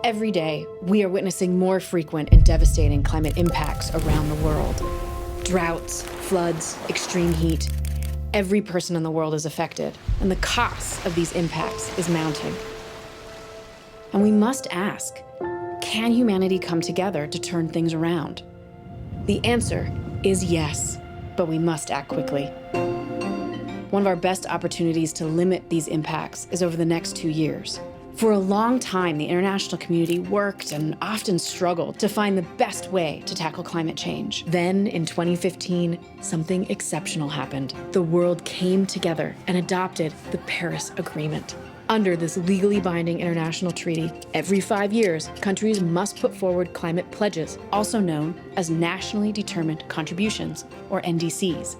Every day, we are witnessing more frequent and devastating climate impacts around the world. Droughts, floods, extreme heat. Every person in the world is affected, and the cost of these impacts is mounting. And we must ask, can humanity come together to turn things around? The answer is yes, but we must act quickly. One of our best opportunities to limit these impacts is over the next 2 years. For a long time, the international community worked and often struggled to find the best way to tackle climate change. Then, in 2015, something exceptional happened. The world came together and adopted the Paris Agreement. Under this legally binding international treaty, every 5 years, countries must put forward climate pledges, also known as nationally determined contributions, or NDCs.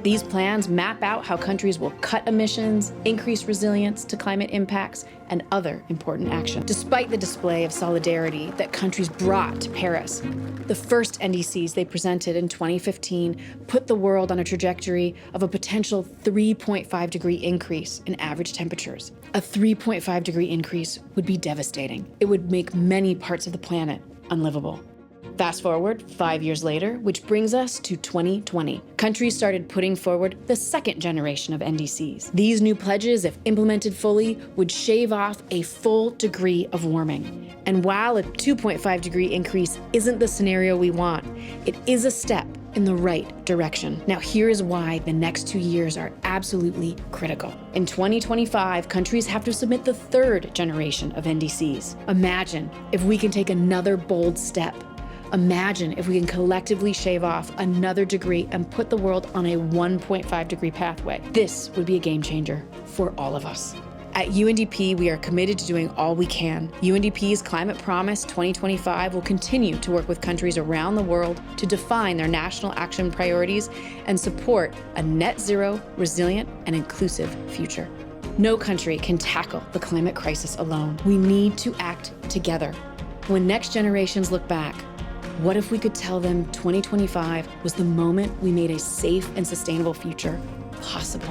These plans map out how countries will cut emissions, increase resilience to climate impacts, and other important action. Despite the display of solidarity that countries brought to Paris, the first NDCs they presented in 2015 put the world on a trajectory of a potential 3.5 degree increase in average temperatures. A 3.5 degree increase would be devastating. It would make many parts of the planet unlivable. Fast forward 5 years later, which brings us to 2020. Countries started putting forward the second generation of NDCs. These new pledges, if implemented fully, would shave off a full degree of warming. And while a 2.5 degree increase isn't the scenario we want, it is a step in the right direction. Now, here is why the next 2 years are absolutely critical. In 2025, countries have to submit the third generation of NDCs. Imagine if we can take another bold step. Imagine if we can collectively shave off another degree and put the world on a 1.5 degree pathway. This would be a game changer for all of us. At UNDP, we are committed to doing all we can. UNDP's Climate Promise 2025 will continue to work with countries around the world to define their national action priorities and support a net zero, resilient, and inclusive future. No country can tackle the climate crisis alone. We need to act together. When next generations look back, what if we could tell them 2025 was the moment we made a safe and sustainable future possible?